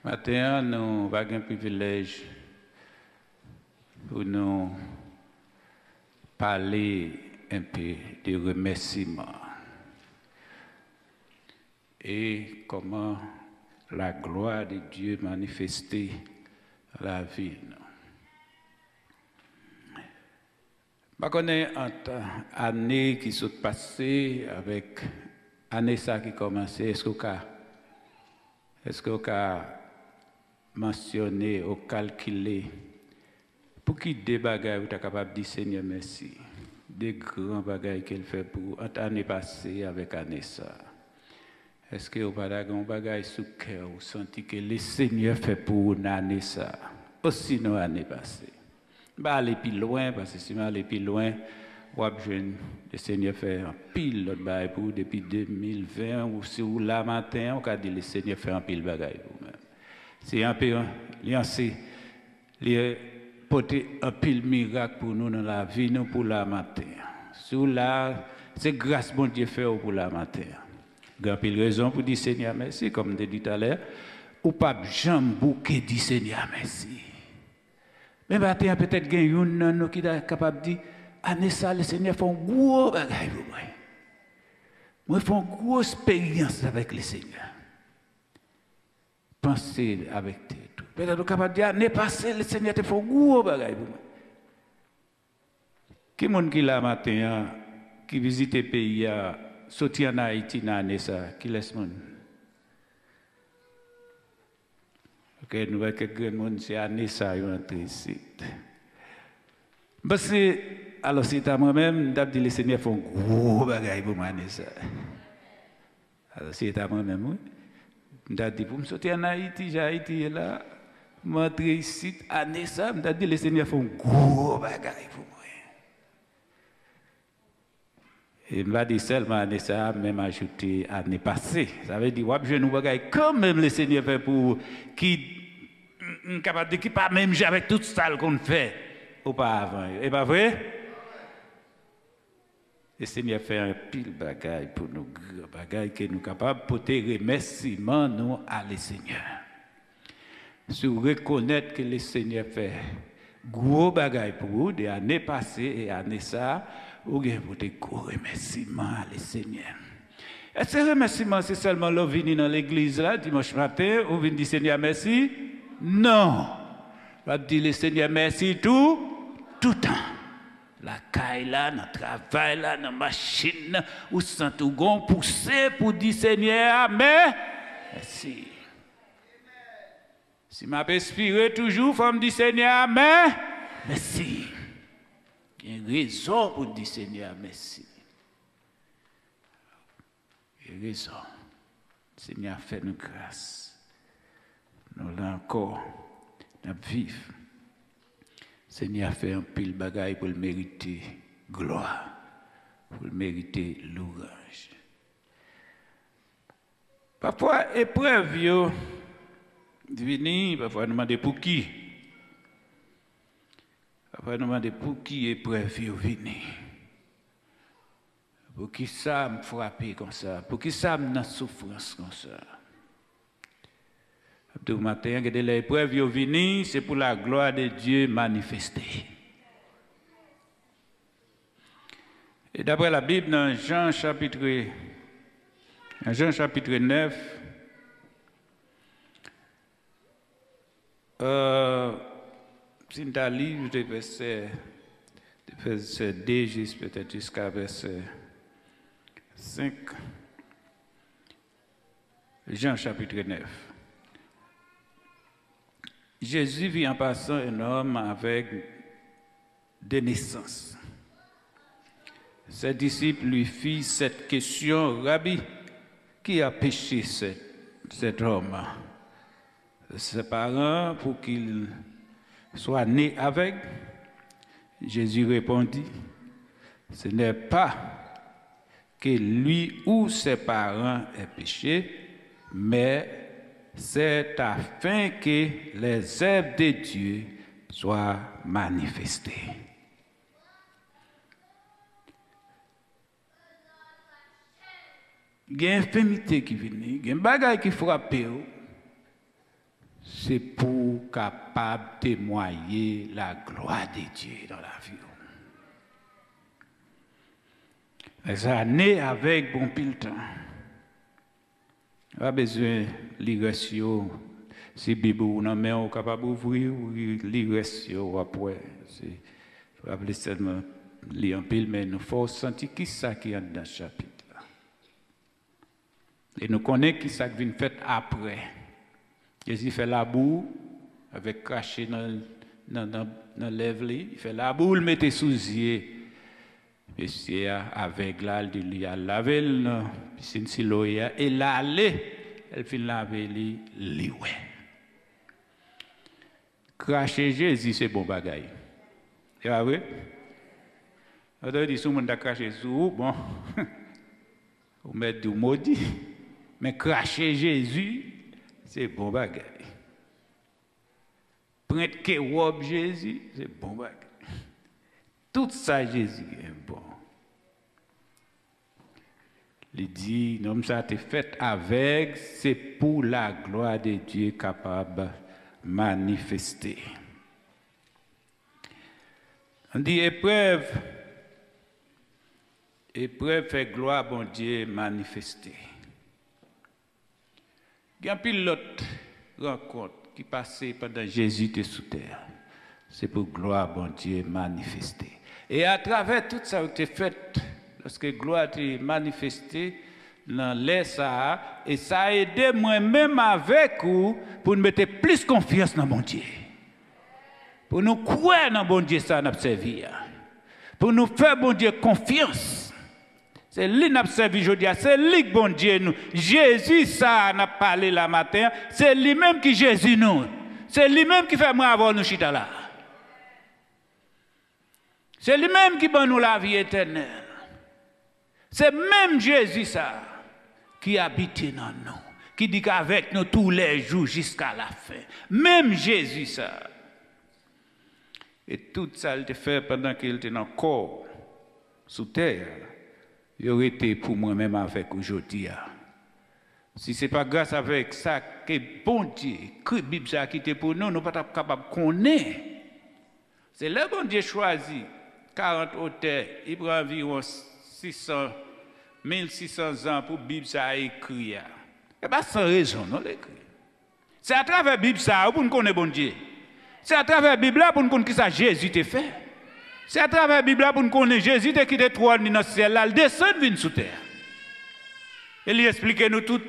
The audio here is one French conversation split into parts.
Matin, nous avons un privilège pour nous parler un peu de remerciements et comment la gloire de Dieu manifestée dans la vie. Je connais une année qui s'est passée avec l'année qui commençait. Est-ce que vous avez mentionné ou calculé pour qui des bagages vous êtes capable de dire Seigneur merci, des grands bagages qu'il fait pour l'année passée avec l'année ça? Est-ce que vous avez des bagages sous cœur ou senti que le Seigneur fait pour l'année ça, aussi dans l'année passée? Je vais aller plus loin parce que si je vais aller plus loin, le Seigneur fait un pile de bagages pour depuis 2020 ou si vous là matin, on peut dire le Seigneur fait un pile de bagages pour vous-même. C'est un peu lancé, porter un pile miracle pour nous dans la vie, nous pour la matin. Sous là, c'est grâce bon Dieu fait pour la matin. Grand pile raison pour dire Seigneur merci, comme je dit tout à l'heure, ou pas jamais bouquet dit Seigneur merci. Mais matin peut-être qu'il y a un qui est capable de dire, année ça le Seigneur fait un gros bagage pour moi. Moi fais une grosse expérience avec le Seigneur. Pensez avec tout. Peut-être que vous capable de dire, année passée, le Seigneur te fait un gros bagage pour moi. Qui est-ce qui là matin, qui visite le pays, sorti en Haïti dans l'année ça, qui laisse mon? Ok, nous voyons que grand monde, c'est année ça, ils rentrent ici. Parce que, alors c'est à moi-même, je dis le Seigneur fait un gros bagage pour moi, année ça. Alors c'est à moi-même, oui. Je dis, pour me sortir en Haïti, j'ai Haïti là, m'entrer ici, année ça, je dis le Seigneur fait un gros bagage pour moi. Et je vais dire seulement année ça, même ajouter année passée. Ça veut dire, je nous bagaille quand même le Seigneur fait pour qui capable de qui pas même avec tout ça qu'on fait auparavant. Et pas vrai? Le Seigneur fait un pile bagaille pour nous, bagaille que nous capables de porter remerciement nous à le Seigneur. Si vous reconnaissez que le Seigneur fait gros bagaille pour vous, des années passées et années ça, vous avez porté gros remerciement à le Seigneur. Et ce remerciement, c'est seulement là, venir dans l'église là, dimanche matin, ou venir dire Seigneur merci? Non. On va dire le Seigneur merci tout temps. La caille là, dans le travail là, dans la machine, ou sans tout gon pousser pour dire Seigneur amen. Merci. Si m'a inspiré toujours, il faut me dire Seigneur amen. Merci. Il y a une raison pour dire Seigneur merci. Il y a une raison. Seigneur fait nous grâce. Nous là encore, nous vivons. Seigneur fait un pile bagaille pour le mériter gloire, pour le mériter louange. Parfois, épreuve, parfois nous demandons pour qui. Parfois nous demandons pour qui épreuve venir. Pour qui ça me frapper comme ça, pour qui ça me dans souffrance comme ça. Tout matin, que l'épreuve est venue, c'est pour la gloire de Dieu manifestée. Et d'après la Bible, dans Jean chapitre 9, si nous lisons le verset 2 peut-être jusqu'à verset 5, Jean chapitre 9. Jésus vit en passant un homme avec des naissances. Ses disciples lui firent cette question, Rabbi, qui a péché cet homme? Ses parents pour qu'il soit né avec? Jésus répondit, ce n'est pas que lui ou ses parents aient péché, mais c'est afin que les œuvres de Dieu soient manifestées. Il y a une infirmité qui vient, il y a un bagage qui frappe, c'est pour capable de témoigner la gloire de Dieu dans la vie. Ça naît avec bon pile temps. Pas besoin de lire si Bible ou non, mais on est capable d'ouvrir ou lire après. C'est pas seulement lire un pile, mais nous faut sentir qui ça qui est dans ce chapitre là. Et nous connaissons qui ça qui vient fait après. Jésus fait la boue avec craché dans lèvres, il fait la boue, il mettait sous yeux. Monsieur avec là, il a lavé le piscine siloya et là elle fait laver li ouais. Cracher Jésus c'est bon bagaille. C'est pas vrai? On dit si on a craché sur bon on met du maudit mais cracher Jésus c'est bon bagaille. Prendre que robe Jésus c'est bon bagaille. Tout ça Jésus est bon. Il dit, non, ça a été fait avec, c'est pour la gloire de Dieu capable de manifester. On dit épreuve fait gloire bon Dieu manifester. Il y a un pilote rencontre qui passait pendant Jésus était sous terre. C'est pour gloire bon Dieu manifester. Et à travers tout ça qui est fait, lorsque gloire est manifestée dans l'air ça, et ça a aidé moi-même avec vous pour nous mettre plus confiance dans mon Dieu. Pour nous croire dans bon Dieu ça n'a servi. Pour nous faire bon Dieu confiance. C'est lui n'a servi aujourd'hui, c'est lui que bon Dieu nous. Jésus ça n'a parlé la matin, c'est lui-même qui Jésus nous. C'est lui-même qui fait moi avoir nous chita là. C'est lui-même qui donne nous la vie éternelle. C'est même Jésus ça qui habite dans nous, qui dit qu'avec nous tous les jours jusqu'à la fin. Même Jésus ça. Et tout ça il te fait pendant qu'il était dans le corps sous terre. Il aurait été pour moi-même avec aujourd'hui. Si ce n'est pas grâce avec ça que bon Dieu, que la Bible a quitté pour nous, nous ne sommes pas capables de connaître. C'est là que bon Dieu choisit 40 auteurs, il prend environ 1600 ans pour la Bible à écrire. Et pas sans raison, non l'écrit. C'est à travers la Bible ça pour nous connaître bon Dieu. C'est à travers la Bible pour nous connaître qui ça Jésus t'a fait. C'est à travers la Bible pour nous connaître Jésus t'a quitté trône dans le ciel là, il descend vient sous terre. Et il explique nous tout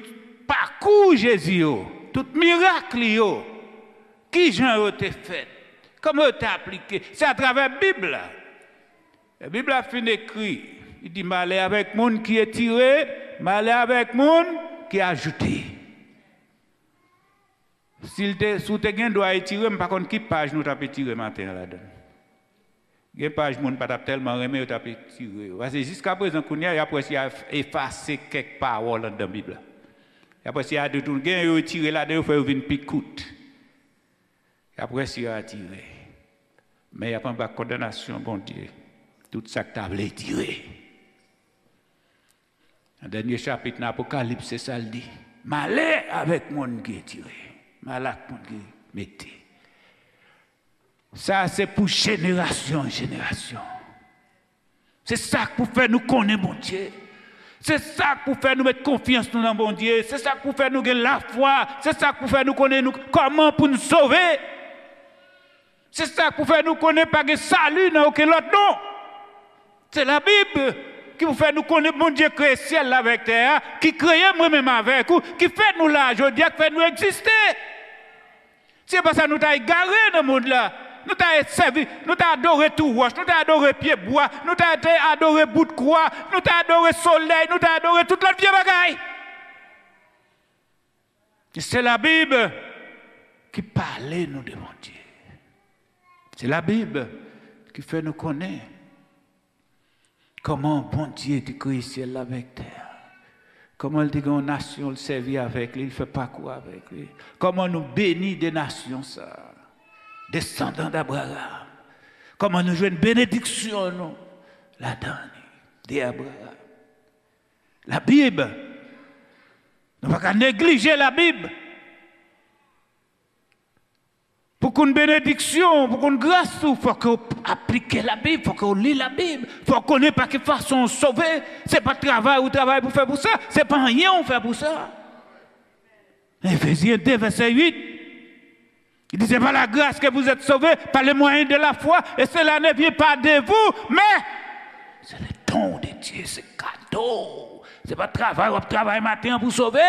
parcours Jésus, tout miracle qui Jean t'a fait, comment t'a appliqué. C'est à travers la Bible. La Bible a fini d'écrire. Il dit malheur avec monde qui est tiré, malheur avec monde qui est ajouté. S'il te sous te gain doit être tiré, par contre qui page nous t'a tiré matin là-dedans. Gain page monde pas tellement remet t'a tiré. Parce que jusqu'à présent qu'on y a après il a effacé quelques paroles dans la Bible. Après il a de tout gain yo tiré là-dedans faut une picoute. Après il a tiré. Mais il y a pas de condamnation bon Dieu. Tout ça que tu avais tiré. Dans le dernier chapitre de l'Apocalypse, c'est ça le dit. Malheur avec mon qui est tiré. Malheur avec mon qui mette. Ça, c'est pour génération en génération. C'est ça pour faire nous connaître mon Dieu. C'est ça pour faire nous mettre confiance dans mon Dieu. C'est ça pour faire nous gagner la foi. C'est ça pour faire nous connaître comment pour nous sauver. C'est ça pour faire nous connaître pas de salut dans aucun autre nom. C'est la Bible qui vous fait nous connaître mon Dieu créé ciel avec terre, qui crée moi-même avec vous, qui fait nous là aujourd'hui, qui fait nous exister. C'est pas ça nous t'a égaré dans le monde là. Nous t'a servi, nous t'a adoré tout roche, nous t'a adoré pied bois, nous t'a adoré bout de croix, nous t'a adoré soleil, nous t'a adoré toute notre vieille bagaille. C'est la Bible qui parle nous de mon Dieu. C'est la Bible qui fait nous connaître. Comment bon Dieu te créé ciel avec terre. Comment il dit une nation le servit avec lui, il ne fait pas quoi avec lui. Comment nous bénit des nations ça. Descendants d'Abraham. Comment nous jouons une bénédiction nous là-dedans d'Abraham. La Bible. Nous ne pouvons pas négliger la Bible. Pour qu'une bénédiction, pour qu'une grâce, il faut qu'on applique la Bible, il faut qu'on lit la Bible, il faut qu'on connaisse pas quelle façon sauver. Ce n'est pas travail ou travail pour faire pour ça, ce n'est pas rien on fait pour ça. Éphésiens 2, verset 8. Il disait par la grâce que vous êtes sauvés, par les moyens de la foi, et cela ne vient pas de vous, mais c'est le don de Dieu, c'est cadeau. Ce n'est pas travail, on travaille matin pour sauver.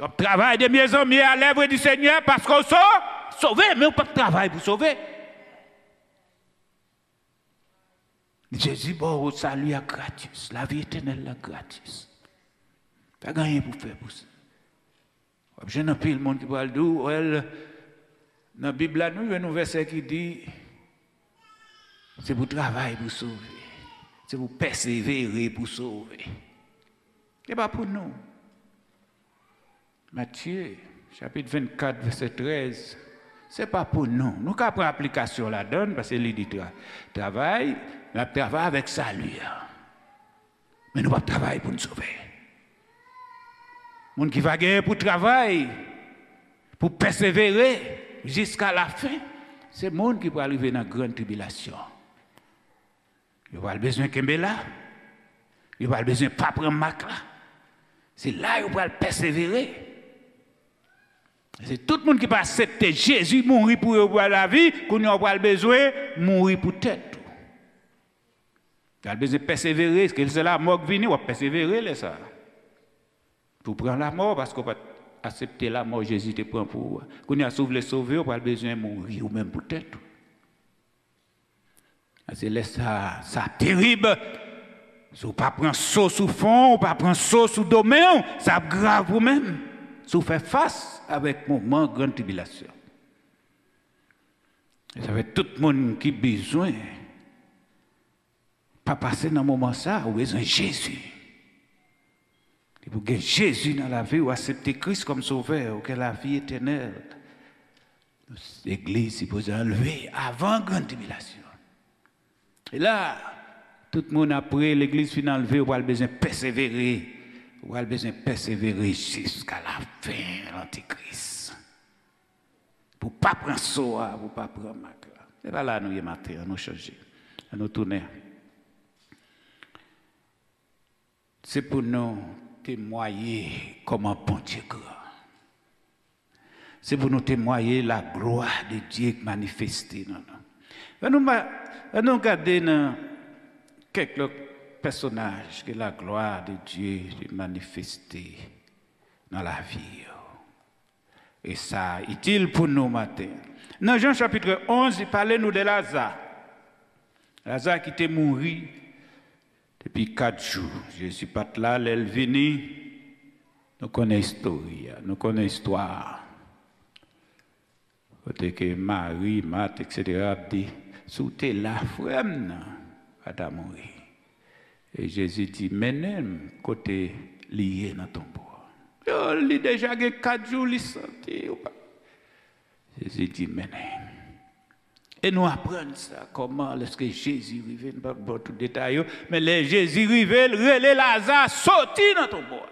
On travaille de mieux en mieux à l'œuvre du Seigneur parce qu'on sort sauvé, mais on peut pas travailler pour sauver. Jésus, bon, le salut est gratis, la vie éternelle est gratis. Pas gagné pour faire pour ça. Je n'ai pas le monde qui parle d'où. Dans la Bible, nous avons un verset qui dit c'est pour travailler pour sauver. C'est pour persévérer pour sauver. Ce n'est pas pour nous. Matthieu, chapitre 24, verset 13, ce n'est pas pour nous. Nous avons pris l'application là-dedans parce qu'il dit travail, on travaille avec salut. Mais nous ne pouvons pas travailler pour nous sauver. Les gens qui va gagner pour travailler, pour persévérer jusqu'à la fin, c'est le monde qui peut arriver dans la grande tribulation. Il n'y a pas besoin de là. Il n'y a pas besoin de pas prendre marque là. C'est là qu'il va persévérer. C'est tout le monde qui peut accepter Jésus mourir pour la vie, qu'on n'a pas besoin de mourir pour tête. Il a besoin de persévérer. Parce que c'est la mort qui vient, on va persévérer ça. Pour prendre la mort, parce qu'on va accepter la mort, Jésus te prend pour vous. Quand on a sauvé les sauvés, on n'a pas besoin de mourir, ou même pour tête. C'est ça terrible. Si vous ne prenez pas saut sous fond, ou pas prendre saut sous domaine, ça grave vous-même. Si vous faites face avec un moment de grande tribulation. Ça fait tout le monde qui a besoin, pas passer dans un moment ça, ou besoin de Jésus. Et pour que Jésus dans la vie, ou accepter Christ comme sauveur, ou que la vie éternelle, l'Église est supposée enlever avant la grande tribulation. Et là, tout le monde après, l'Église finit enlevée, on a besoin de persévérer. On a besoin de persévérer jusqu'à la fin de l'Antichrist. Pour ne pas prendre soin, pour ne pas prendre ma cœur. Et là, nous y sommes matin, nous changer, nous tourner. C'est pour nous témoigner comme un bon Dieu grand. C'est pour nous témoigner la gloire de Dieu manifestée dans nous. Nous regardons dans quelques personnages que la gloire de Dieu est manifestée dans la vie. Et ça est utile pour nous matin. Dans Jean chapitre 11, il parlait nous de Lazare. Lazare qui était mort depuis 4 jours. Je ne suis pas là, elle est venue. Nous connaissons l'histoire. Nous connaissons l'histoire. Côté que Marie, Marthe, etc. dit, sous tes là, frère, va mourir. Et Jésus dit, menem, côté lié dans ton bois. Il a déjà 4 jours, il senti. Jésus dit, menem. Et nous apprenons ça, comment lorsque Jésus arrive, pas bon tout détail, mais les Jésus arrive, relais Lazare, sorti dans ton bois.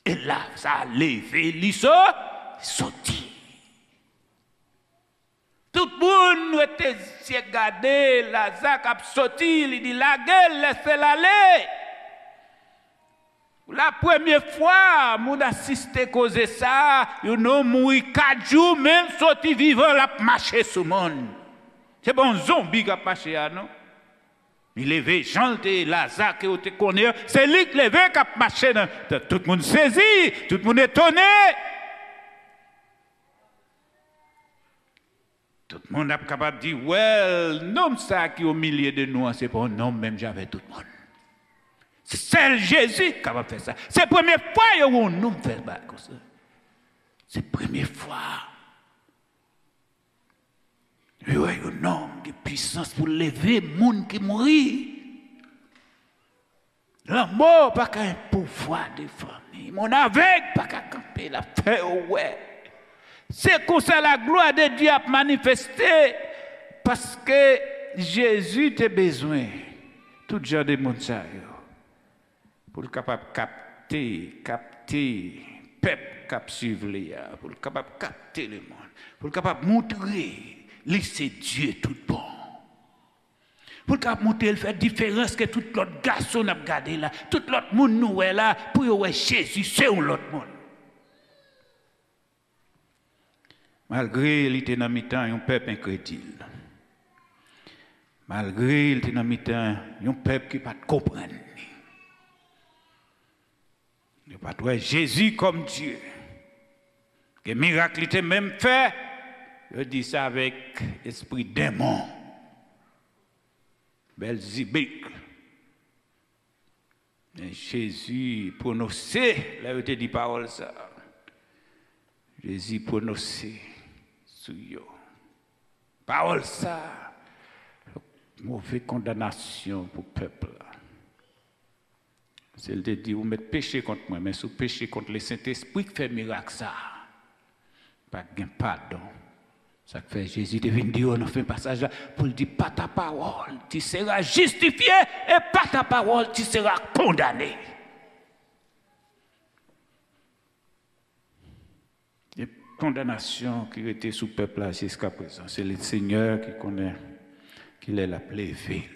Et là, ça a levé, il sorti. Tout le monde était regardé, Lazare a sorti, il dit, la gueule, laissez-la aller. La première fois, mon assisté causé ça, il a mouru 4 jours, même sorti vivant, il a marché sur le monde. C'est bon zombie qui a marché, non? Il levé, chanté, Lazare qui te connaît, c'est lui qui levé qui a marché. Tout le monde saisi, tout le monde étonné. Tout le monde est capable de dire, well, nom ça qui est au milieu de nous, c'est pas un nom, même j'avais tout le monde. C'est seul Jésus qui va faire ça. C'est la première fois que nous faisons comme ça. C'est la première fois. Il y a un homme de puissance pour lever le monde qui mourit. La mort n'a pas un pouvoir de famille. Mon aveugle n'a pas camper la paix. Ouais. C'est comme ça la gloire de Dieu a manifesté. Parce que Jésus a besoin. Tout genre de monde ça. Pour être capable de capter, peuple cap suivre pour le capable capter le monde, pour le capable montrer laisser Dieu tout bon. Pour le capable montrer le faire différence que tout l'autre garçon a regardé là, tout l'autre monde nous est là pour voir Jésus c'est un autre monde. Malgré il était dans mi-temps un peuple incrédule. Malgré il était dans mi-temps un peuple qui pas comprendre. Ne pas trouver Jésus comme Dieu. Que miracle était même fait, je dis ça avec esprit démon. Belzébuth. Mais Jésus prononcé, là il te dit parole ça. Jésus prononcé sur yo. Parole ça. Mauvaise condamnation pour le peuple. C'est le dit, vous mettez péché contre moi, mais sous péché contre le Saint-Esprit qui fait miracle ça. Pas de pardon. Ça fait Jésus devine dire on a fait un passage là pour dire pas ta parole, tu seras justifié et pas ta parole, tu seras condamné. Les condamnations qui étaient sous le peuple là jusqu'à présent, c'est le Seigneur qui connaît qu'il est appelé ville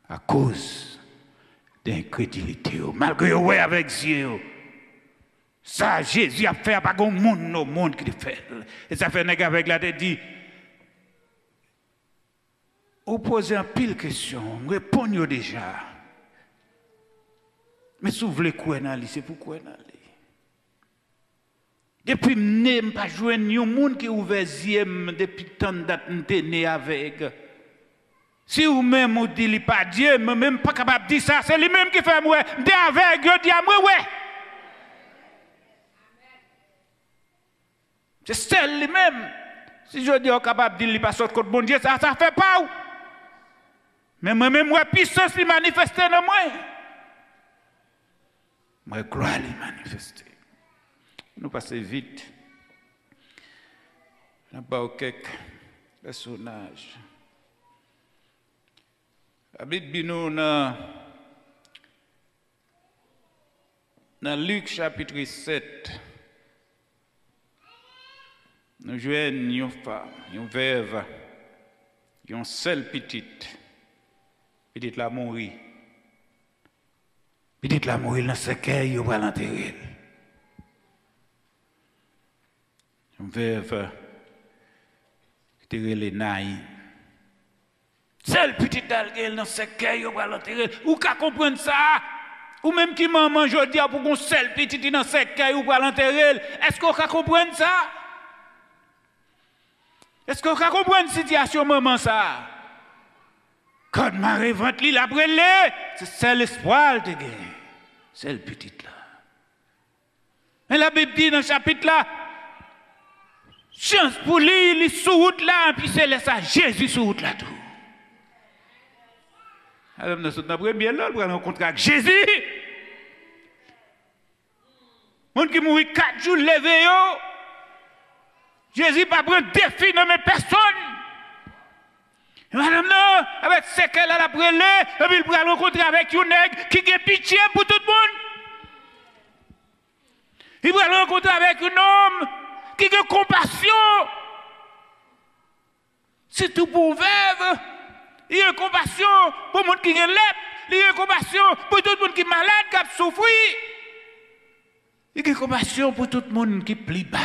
à cause d'incrédulité. Malgré ouais avec Dieu. Ça, Jésus a fait pas grand monde au monde qui le fait. Et ça fait nèg avec la tête dit vous posez un pile question, répondez déjà. Mais si vous voulez quoi dans lui, c'est pourquoi dans lui. Depuis je pas joindre un monde qui ouvert yeux depuis tant date né avec. Si vous même vous dites pas Dieu, mais même pas capable de dire ça, c'est lui même qui fait moi, de avec Dieu dit à moi ouais. C'est celle lui-même. Si je dis capable de dire pas sortir contre bon Dieu, ça fait pas ou. Mais moi-même moi puissance lui manifester dans moi. Moi crois lui manifester. Nous passons vite. Nous avons quelques personnages. La Bible dit nous dans Luc chapitre 7. Nous jouons une femme, une veuve, une seule petite la mourir. Petite la mourir dans ce cercueil, il va l'enterrer. Une veuve qui était les naïs. Seule petite dalguel dans ce cercueil, il va l'enterrer. Ou qu'à comprendre ça? Ou même qui maman aujourd'hui pour qu'on seule petite dans ce cercueil, il va l'enterrer. Est-ce qu'on peut comprendre ça? Est-ce qu'on peut comprendre une situation maman ça? Quand Marie vente li la brûlé, c'est l'espoir de gagner. C'est le petit là. Mais la Bible dit dans le chapitre là, chance pour lui, il est sous route là, puis c'est laissé Jésus sous route là tout. Alors nous sommes bien là, pour rencontrer avec Jésus. Monde qui mourit 4 jours levé yo. Jésus pas prendre défi dans mes personnes. Madame non, avec ce qu'elle a brûlé, et puis il va rencontrer avec un nègre qui a pitié pour tout le monde. Il va rencontrer avec un homme qui a compassion. C'est tout pour veuve. Il a compassion pour le monde qui est lèpre. Il a compassion pour tout le monde qui est malade, qui a souffert. Il a compassion pour tout le monde qui plie bas.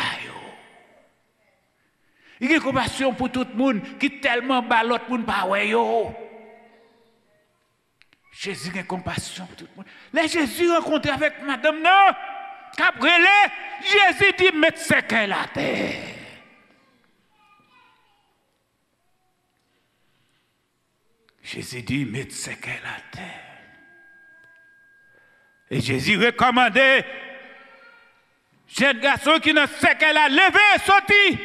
Il a compassion pour tout le monde qui tellement bat l'autre monde pas ouais. Jésus a compassion pour tout le monde. Là, Jésus rencontre avec madame, non, après, Jésus dit, mettez ce qu'elle a terre. Jésus dit, mettez ce qu'elle a terre. Et Jésus recommandait, jeune garçon qui ne sait qu'elle a levé, sorti.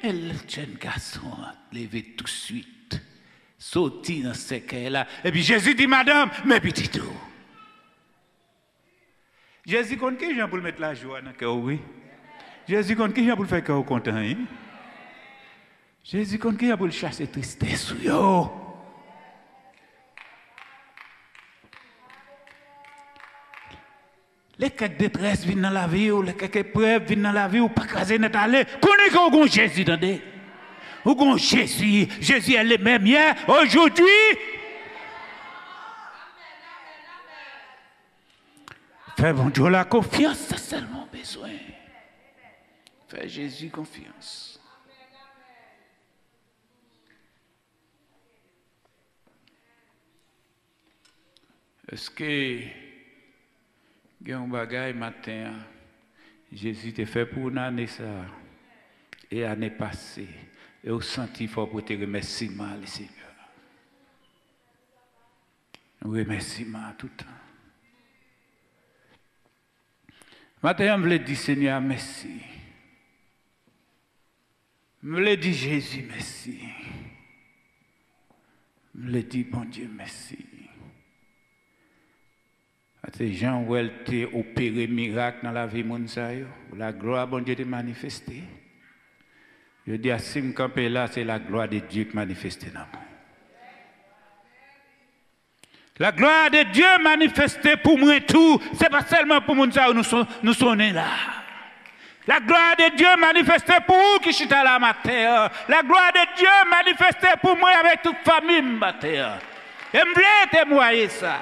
Et le jeune garçon a levé tout de suite, sorti dans ce qu'elle a. Et puis Jésus dit, madame, mais petit tout. Jésus compte qui gens pour mettre la joie dans le cœur, oui. Jésus compte qui gens pour faire cœur content, hein? Jésus compte qui gens pour chasser tristesse, yo. Les quelques détresses viennent dans la vie, ou les quelques épreuves viennent dans la vie, ou pas craser net aller. Connaissez qu'on Jésus, attendez. Ou qu'on Jésus, Jésus est le même hier, aujourd'hui. Fais bon Dieu la confiance, c'est seulement besoin. Fais Jésus confiance. Est-ce que il y a un bagage matin, Jésus t'a fait pour une année ça, et l'année passée, et au senti fort pour te remercier, le Seigneur. Remerciement tout le temps. Maintenant, je me dis Seigneur, merci. Je me dis Jésus, merci. Je me dis bon Dieu, merci. Ces gens où elle t'a opéré miracle dans la vie de la gloire bon Dieu t'a manifestée. Je dis à Sim Campé là, c'est la gloire de Dieu qui manifestée dans moi. La gloire de Dieu manifestée pour moi tout, c'est pas seulement pour nous nous sommes là. La gloire de Dieu manifestée pour vous qui chita là matin. La gloire de Dieu manifestée pour moi avec toute famille matin. Et je voulais témoigner ça.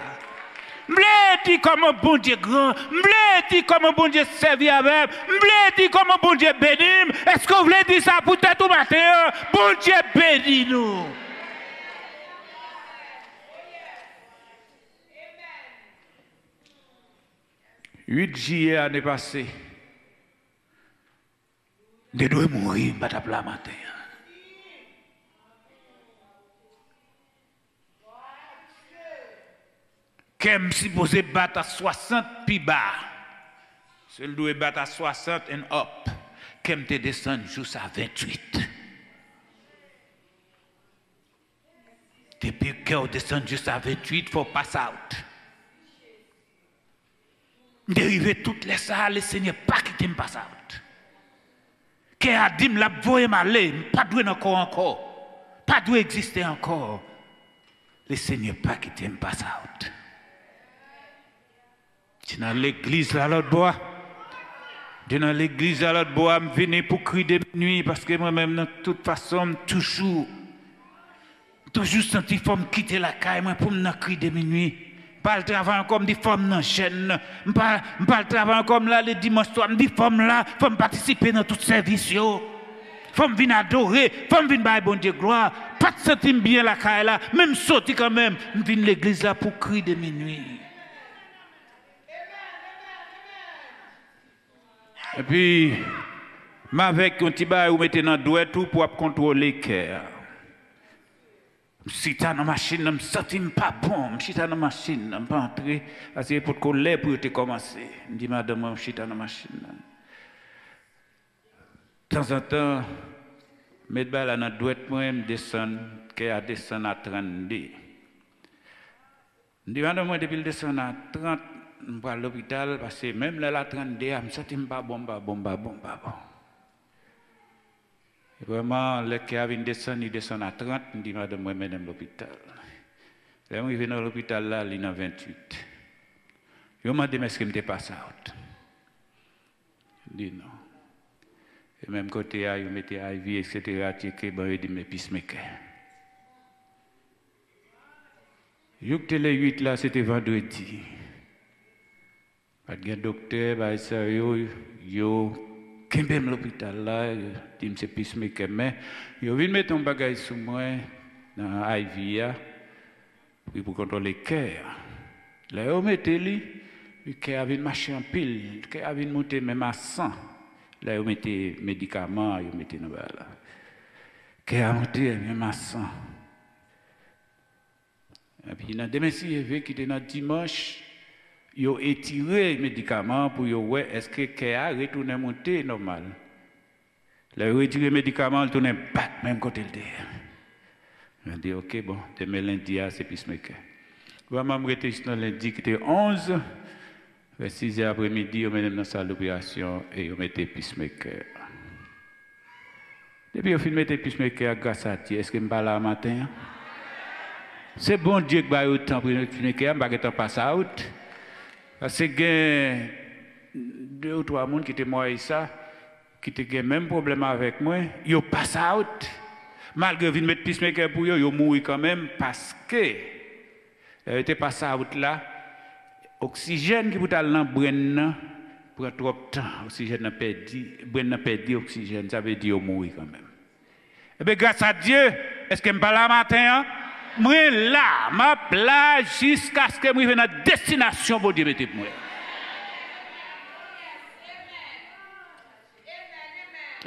Je voulais dire comme un bon Dieu grand. Je voulais dire comme un bon Dieu servi avec. Je voulais dire comme un bon Dieu béni. Est-ce que vous voulez dire ça pour tout matin? Bon Dieu béni nous. 8 juillet l'année passée, de doit mourir, pas ta plat matin. Qu'elle supposé battre à 60 puis bas. Seul doit battre à 60 et up. Qu'elle te descend jusqu'à 28. Depuis qu'elle descend jusqu'à 28, il faut pass out. Dériver toutes les salles, le Seigneur pas quitter me pass out. Qu'elle a dit me la voyer m'aller, pas doué encore. Pas doué exister encore. Le Seigneur pas quitter me pass out. C'est dans l'église là l'autre bois. Dans l'église là l'autre bois, je viens pour crier de nuit parce que moi-même de toute façon toujours senti faut me quitter la caille moi pour me crier de minuit. Pas le travail comme des femmes dans chaîne. Pas le travail comme là le dimanche soir, des femmes là, faut me participer dans tout service yo. Faut me venir adorer, faut me venir bailler bon Dieu gloire. Pas de sentir bien la caille là, même sortir quand même, me venir l'église là pour crier de minuit. Et puis, avec un petit bail ou mettez dans le doigt tout pour contrôler le cœur. Si tu as une machine, je me sens pas bon. Si tu as une machine, je ne peux pas entrer. C'est pour coller pour te commencer. Je dis, madame, je suis dans la machine. De temps en temps, je mets dans le doigt, je descends, je descend à 32. Je dis, madame, depuis le descend à 30, je vais à l'hôpital parce que même là, à 32, je me sens pas bon. Et vraiment, le cas il descend à 30, je dis, madame, moi, je vais à l'hôpital. Là, je vais à l'hôpital, là, il est à 28. Je me dis, est-ce que je me passe out? Je dis non. Et même côté, je mettais IV, etc., je dis, mes peacemakers. Je suis le 8 là, c'était vendredi. Pas de docteur, yo kembem l'hôpital là, dit c'est peacemaker mais yo vinn mettre un bagage sur moi dans IV pour contrôler le cœur. Là yo mettez lui, le cœur vinn marcher en pile, le cœur vinn monter même à 100. Là yo mettez médicaments, yo mettez dans là. Cœur monter même à 100. Et puis dans demain si qui était dans dimanche ils ont étiré les médicaments pour voir est-ce que le cœur retourne monter normal. Là, ils ont retiré les médicaments, ils tournent pas même côté le derrière. Je dis ok, bon, demain lundi, c'est peacemaker. Vraiment, je suis dans lundi qui était 11, vers 6 h après-midi, on met dans la salle d'opération et on mettait peacemaker. Depuis on finit de mettre peacemaker grâce à Dieu, est-ce que je me parle là matin? C'est bon Dieu qui va autant pour le peacemaker, je ne vais pas passer out. Parce que 2 ou 3 personnes qui étaient morts ça, qui étaient le même problème avec moi, ils passent out. Malgré qu'ils mettent peacemaker pour eux, ils mourent quand même parce que ils étaient passés out là. Oxygène qui peut aller dans le brain, pour trop de temps, oxygène n'a perdu oxygène, ça veut dire qu'ils mourent quand même. Eh bien, grâce à Dieu, est-ce que je parle là matin? Moi là, ma plage jusqu'à ce que je vienne à destination pour Dieu mettre moi.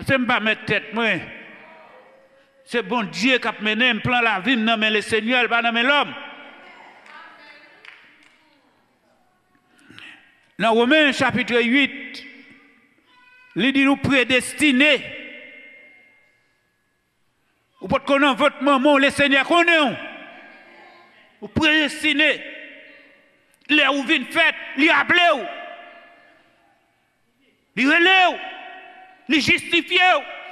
C'est pas mettre tête moi. C'est bon Dieu qui a mené un plan la vie, non mais le Seigneur, pas non mais l'homme. Dans Romains chapitre 8, il dit nous prédestinés. Vous pouvez connaître votre maman, le Seigneur connaît. Vous prédestinés. Les ou vient fait, les appelez. Les relève. Les justifiez.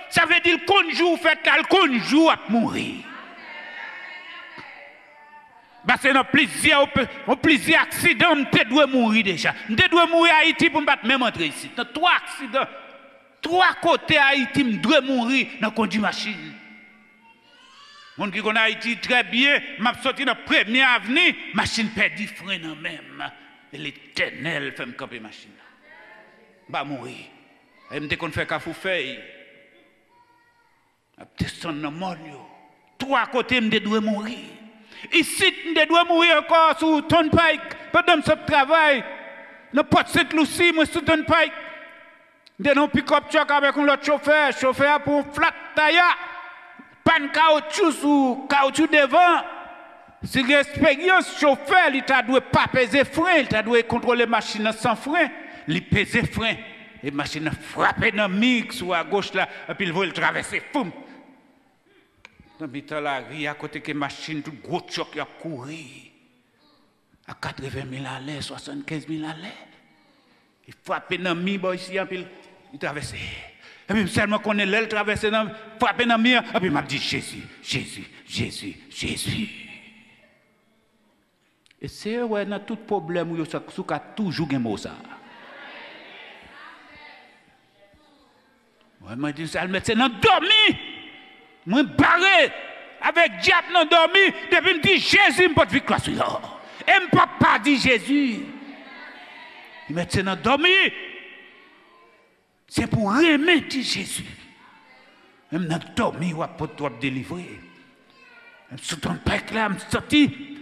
Ça veut dire qu'on joue fait, qu'on joue à mourir. Parce que dans plusieurs accidents, on doit mourir déjà. On doit mourir à Haïti pour ne pas même entrer ici. Dans 3 accidents, 3 côtés à Haïti, on doit mourir dans la conduite machine. Mon qui connaît Haïti très bien, m'a sorti dans la première avenue, machine perdue frein dans même. Et l'Éternel fait me camper machine. Bah mourir. Et me qu'on fait cafou feuille. Descendre dans mort yo. 3 côtés me doit mourir. Ici me doit mourir encore sur Turnpike pendant ce travail. Dans Port Saint-Lucie, moi sur Turnpike. De non pick-up truck avec un autre chauffeur pour flat tire. Pan caoutchouc sous caoutchouc devant. Si l'expérience chauffeur, il t'a doit pas peser frein, il t'a doit contrôler machine sans frein, il pèse frein et machine frapper dans mix ou à gauche là et puis il veut le traverser foum. Dans mitan la rue à côté que machine tout gros choc a couru à 80 000 à l'heure, 75 000 à l'heure. Il frappe dans mi boy ici puis il traverse. Et puis seulement qu'on est là, il traverse dans frapper dans mi et puis m'a dit Jésus, Jésus, Jésus, Jésus. Et c'est ouais dans tout problème où ça toujours un mot ça. Moi m'a dit ça le médecin dans dormi. Moi barré avec diable dans dormi depuis me dit Jésus me porte victoire sur là. Et me pas dit Jésus. Le médecin dans dormi. C'est pour aimer dit Jésus. Même dans dormi ou pour toi délivrer. Sous ton pec là, me sorti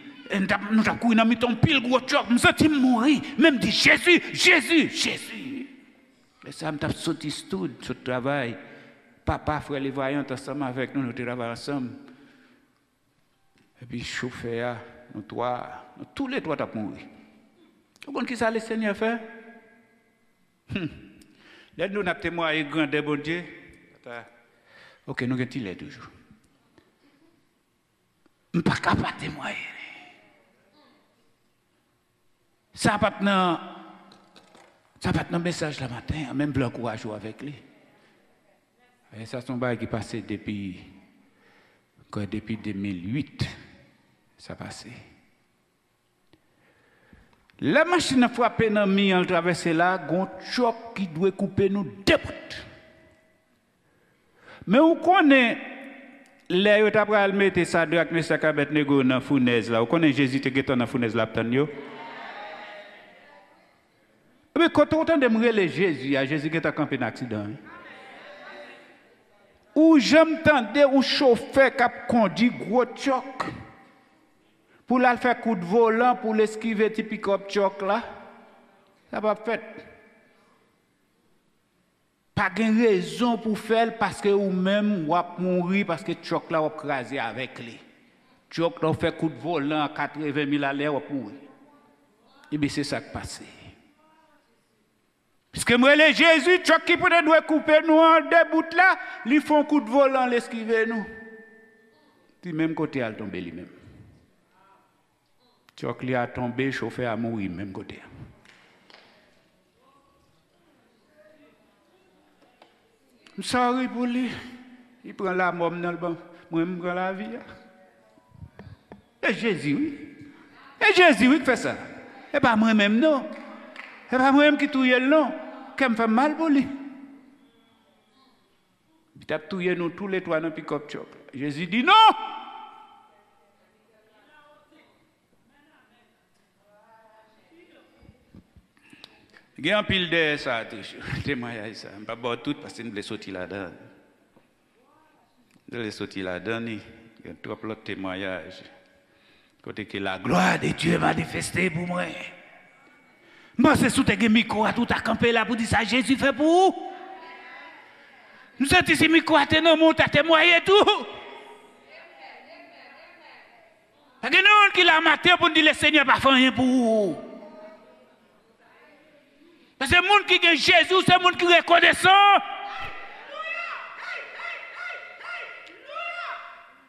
nous avons couru dans ton pile gros choc, je me sens mourir. Même dit Jésus, Jésus, Jésus. Et ça me tape sauté tout ce travail. Papa, frère, les voyants ensemble avec nous, nous travaillons ensemble. Et puis chauffeur, nous tous les trois t'as mouru. Vous comprenez qui ça le Seigneur fait? Là nous avons témoigné grand de bon Dieu. Ok, nous avons dit toujours. Je ne suis pas capable de témoigner. Ça va pas un message le matin, même blanc courageux avec lui. Et ça c'est un bail qui passé depuis 2008. Ça passé. La machine a frappé dans mi en traversé là, gon choc qui doit couper nous 2 bouts. Mais on connaît les yo t'a pral mettre ça de ak Meshach Abednego dans fournaise là. On connaît Jésus te geton dans fournaise là tan yo. Mais quand on entend de me Jésus, Jésus qui est campé dans l'accident. Ou j'entendais un chauffeur qui a conduit gros choc pour la faire coup de volant pour l'esquiver petit pick-up choc là. Ça va fait. Pas de raison pour faire parce que ou même ou va mourir parce que choc là va craser avec lui. Choc là fait coup de volant à 80 000 à l'heure pour mourir. Et bien c'est ça qui passe. Puisque moi, les Jésus, choc qui peut nous couper nous en 2 bouts là, ils font coup de volant, l'esquiver nous. Du même côté, elle tombe lui-même. Choc lui a tombé, chauffeur a mouru, même côté. Je suis sorry pour lui. Il prend la mort dans le banc. Moi, je prends la vie. Et Jésus, oui. Et Jésus, oui, qui fait ça. Et pas moi-même, non. Et pas moi-même qui touille le non. qu'elle me fait mal pour lui. Il a tué nous tous les trois dans le pick-up truck. Jésus dit non. Il y a un pile de ça, témoignage ça. Je ne vais pas tout parce que je vais sortir là-dedans. Je vais sortir là-dedans. Il y a trois autres témoignages. Côté que la gloire de Dieu est manifestée pour moi. Moi, c'est sous tes micro à tout à camper là pour dire ça, Jésus fait pour vous. Nous sommes ici, micro à te monter à témoigner tout. Parce que nous, qui l'a matin pour dire le Seigneur n'a pas fait rien pour vous. Parce que les gens qui ont Jésus, c'est les gens qui sont reconnaissants.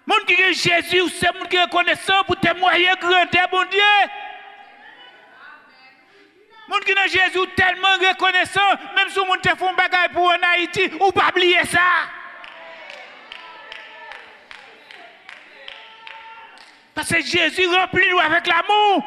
Les gens qui ont Jésus, c'est les gens qui sont reconnaissants pour témoigner grandeur, bon Dieu. Les gens qui ont Jésus tellement reconnaissants, même si les gens font des bagages pour en Haïti, ou pas oublier ça. Parce que Jésus remplit nous avec l'amour.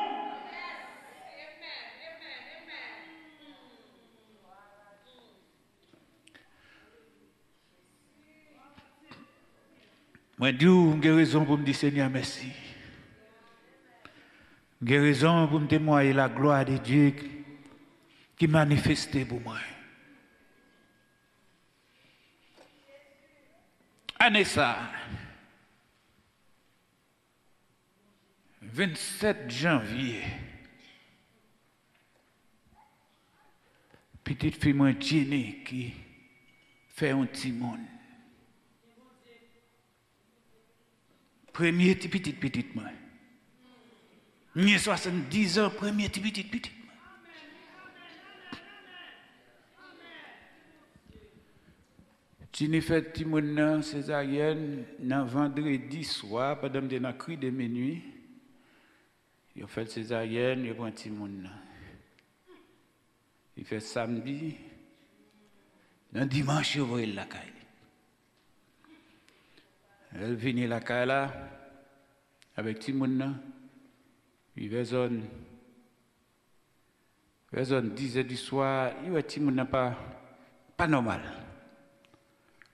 Moi, Dieu, j'ai raison pour me dire Seigneur, merci. J'ai raison pour me témoigner la gloire de Dieu qui manifestait pour moi. Anessa, 27 janvier, petite fille moi Jenny qui fait un petit monde. Premier petit moi. J'ai 70 ans, premier petit. Jenny fait petit monde césarienne dans vendredi soir pendant que dans cri de minuit. Il fait césarienne, il prend petit monde. Il fait samedi, dans dimanche il voit la caille. Elle vient la caille là avec petit monde. Il vers zone 10 heures du soir, il voit petit monde pas normal.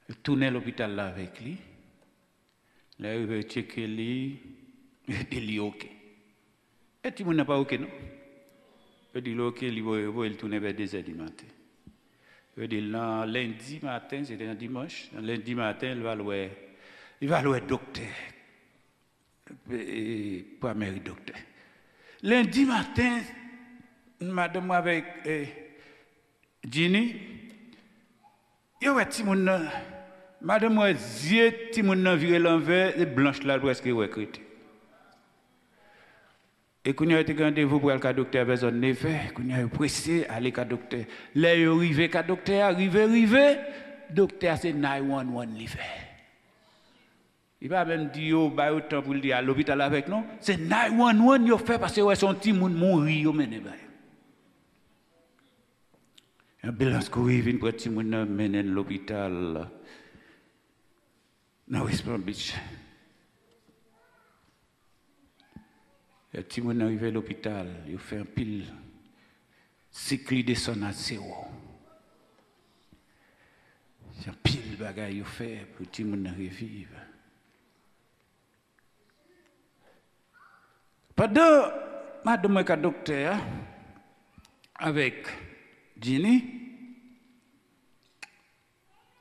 Il tourne à l'hôpital là avec lui. Là, il va checker lui, il est OK. Et tout le monde n'a pas OK, non? Il dit OK, il va tourner vers 2 heures du matin. Il dit lundi matin, c'était un dimanche, lundi matin, il va louer docteur. Pas mère docteur. Lundi matin, madame avec Ginny, il y a un petit monde. Madame, moi, yeux, petit monde viré l'envers, et blanche là, presque recruté. Et quand il a été rendez-vous pour aller à docteur avec son effet, quand il a pressé aller à docteur. Là, il est arrivé à docteur, arrivé, docteur c'est 911 il fait. Il va même dire, oh, bah, autant pour le dire à l'hôpital avec nous, c'est 911 il fait parce que son petit monde mourir, il mène. Ambulance courir, vient pour petit monde mener l'hôpital. Dans West Palm Beach. Le petit monde arrivé à l'hôpital, il fait un pile cycle de son à zéro. C'est un pile bagaille il fait pour le petit monde revivre. Pendant madame et docteur avec Ginny,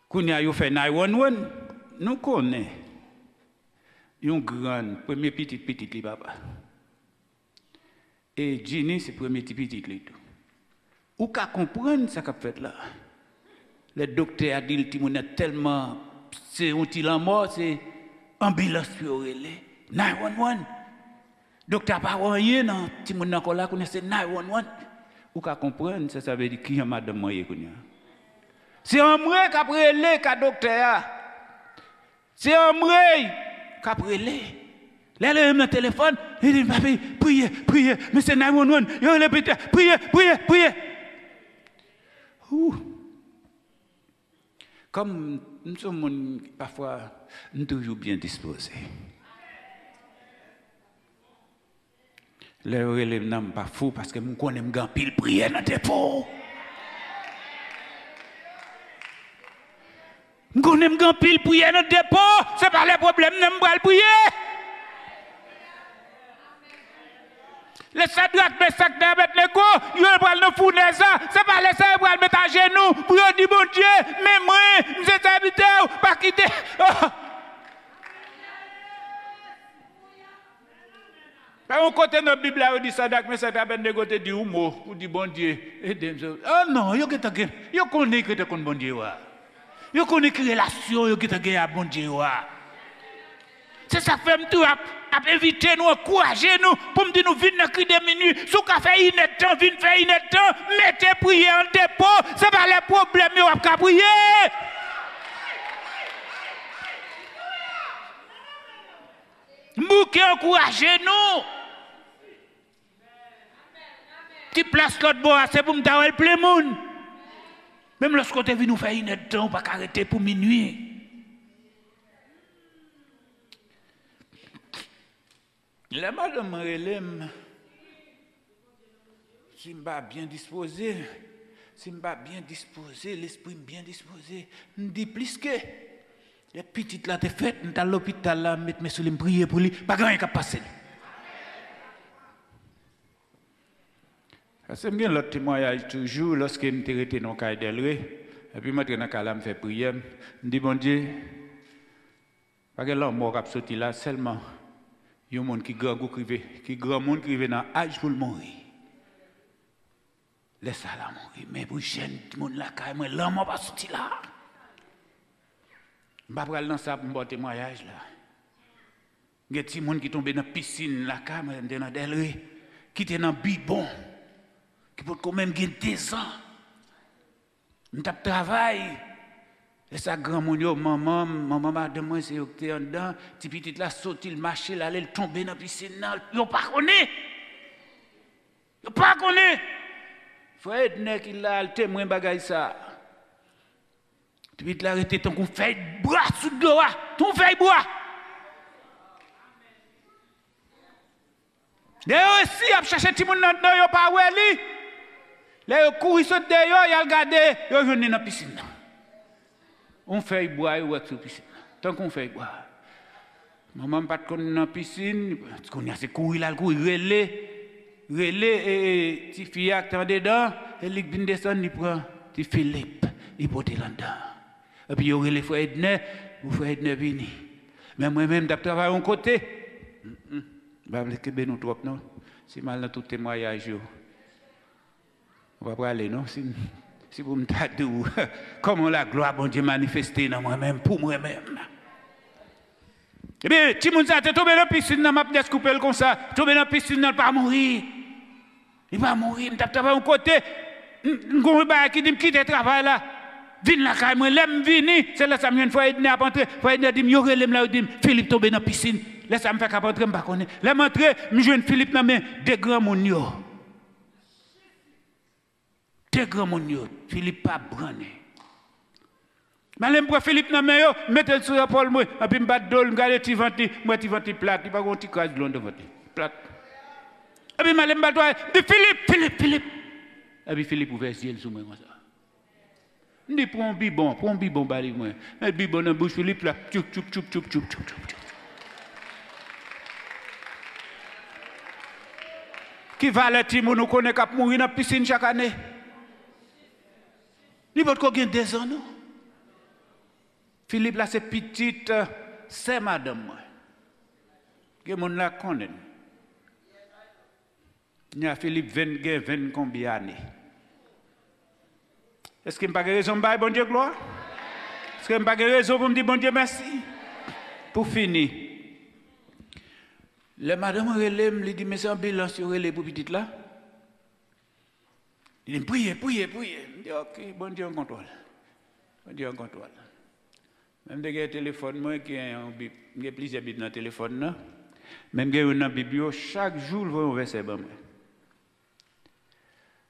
quand il a fait 911, nous connaissons un grand, premier petit les papa. Et Ginny, c'est premier petit les tout. Ou qu'à comprendre ce qu'a fait là. Le docteur a dit que le est tellement, c'est un petit mort, c'est ambulance pour relais. 911. Docteur pas rien non, petit monde encore là connaissait 911. Ou qu'à comprendre ça veut dire qui est madame moyen connait. C'est un vrai qui a relé ka docteur. C'est un vrai qui a relé. Là il me téléphone, il dit papi, priez, mais c'est 911, il répète, priez. Comme nous sommes parfois toujours bien disposés. Le relève n'a pas fou parce que nous connaissons grand pile prière dans tes peaux. connais grand pile prier dans dépôt, c'est pas le problème, n'aime pas le prier. Les Sadrach, Mesach, Abednego, ils vont nous fournir ça, c'est pas les ça, ils vont mettre à genoux pour dire bon Dieu, mais moi, nous sommes habités, pas quitter. Par un côté, dans la Bible, on dit Sadrach, Mesach, Abednego, te dit un mot, pour dire bon Dieu, aidez-moi. Oh non, ils connaissent que tu es bon Dieu. Ils connaissent que relation que tu as bon Dieu. C'est ça fait tout à inviter nous, encourager nous pour me dire nous venir dans cri des minutes. Si vous faites une temps, venez faire une temps, mettez prier en dépôt, c'est pas les problèmes vous avez prier. Mouké encourager nous. Tu places l'autre bois, c'est pour me dire plein de monde. Même lorsque tu viens nous faire une temps, on ne peut pas arrêter pour minuit. La madame relève, si je ne suis pas bien disposé, si je ne suis pas bien disposé, l'esprit bien disposé, je dis plus que les petites là, t'es faites, je suis à l'hôpital là, je me suis prier pour lui, pas grand-chose qui passe. Parce que j'ai l'autre témoignage toujours, lorsque je suis resté dans le cas d'Elré, et puis je suis dans le cas là, je fais prière, je dis bon Dieu, parce que l'homme mort a sorti là seulement. Il y a un monde qui est grand monde qui arrive dans l'âge pour le mourir. Laisse ça là mourir. Mais pour jeune monde là, quand même, l'homme pas sorti là. Je ne vais pas aller dans ça pour mon témoignage là. Il y a des gens qui tombent dans la piscine là, quand même, dans Delray, qui étaient dans le bibon, qui peuvent quand même gagner 2 ans. Je travaille. Et ça, grand monde, maman, madame, moi, c'est que en dedans, petit petit là, sauter le marché, là, elle tombe dans la piscine, ils n'ont pas connu. Ils n'ont pas connu. Il faut être qui là, le témoin bagaille ça. Petit petit là, arrêtez ton coup, fait bois sous le doigt, ton fait bois. D'ailleurs, aussi, il a cherché petit monde dans le dos, il n'a pas oué. Là, il court, il saute d'ailleurs, il a regardé, il est venu dans la piscine. On fait boire ou être piscine. Tant qu'on fait boire. Maman pas de dans la piscine, parce qu'on a courir là, courir, relais, et petit fille qui est dedans, et il vient descendre, il prend petit Philippe, il porte là-dedans. Et puis il y a les frères Edner, ou frères Edner vini. Mais moi-même, je travaille à un côté. Je ne vais pas nous trop, non. C'est mal dans tout témoignage. On va pas aller, non? Si vous me dites comment la gloire bon Dieu manifestée dans moi-même, pour moi-même. Eh bien, si vous êtes tombé dans la piscine, je vais couper comme ça, tombé dans la piscine, il ne va pas mourir. Il va mourir, je travaille à un côté, je qui dit quitte le travail là, viens là, quand même, l'aime venir, c'est là, ça me fait aider à rentrer, il faut aider à dire, il dit, Philippe tombé dans la piscine, là, ça me fait rentrer, je ne sais pas. Là, je rentre, je joue Philippe dans mes deux grands mounions. Deux grands mounions, Philippe pas branné. Mais je prends Philippe dans mes mains, mettez sur l'épaule, et puis je bats d'eau, je regarde petit ventre, moi petit ventre plate, il n'y a pas de petit crase blonde de ventre, plate. Et puis je bats dis Philippe. Et puis Philippe ouvert les yeux sur moi comme ça. Je dis prends un bibon, bali moi. Un bibon dans la bouche, Philippe là, tchoup. Qui va le petit nous connaît qu'à mourir dans la piscine chaque année? Il va te gagner 2 ans, non? Philippe, là, c'est petite, c'est madame, moi. Que mon la connaît. Il y a Philippe 20 combien d'années? Est-ce qu'il n'y a pas de raison pour bon Dieu gloire? Est-ce qu'il n'y a pas de raison pour me dire bon Dieu merci? Pour finir. Le madame relève, lui dit, mais c'est un bilan sur relève pour petite là. Il dit, priez. Il dit, ok, bon Dieu en contrôle. Même si j'ai un téléphone, moi, j'ai plusieurs bibles dans le téléphone, même si j'ai une Bible, chaque jour, je vois un verset.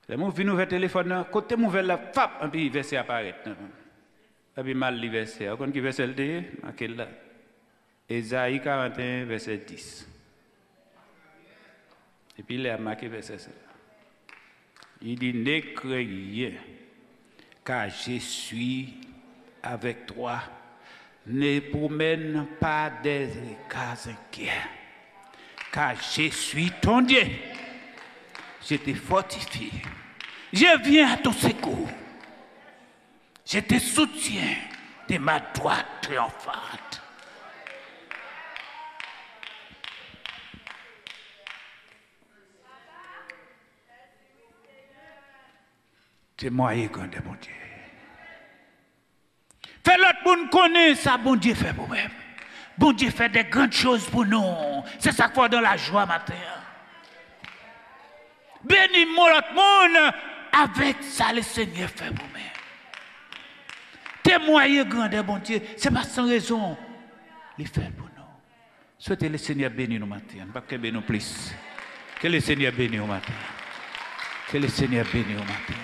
Les gens viennent ouvrir le téléphone, côté ouvert la fap, et puis le verset apparaît. Et puis mal le verset. Vous connaissez le verset là? Ésaïe 41, verset 10. Et puis il a marqué verset 7. Il dit, ne craignez rien, car je suis avec toi. Ne promène pas des cas inquiets, car je suis ton Dieu. Je te fortifie. Je viens à ton secours. Je te soutiens de ma droite triomphante. Témoignez quand de mon Dieu. Fait l'autre monde connaît ça, bon Dieu fait pour même. Bon Dieu fait des grandes choses pour nous. C'est ça qu'il faut dans la joie matin. Bénis-moi l'autre monde avec ça le Seigneur fait pour même. Témoignez grand de bon Dieu, c'est pas sans raison. Il fait pour nous. Souhaitez le Seigneur bénir nous matin. Pas que bénir nous plus. Que le Seigneur bénisse nous matin. Que le Seigneur bénisse nous matin.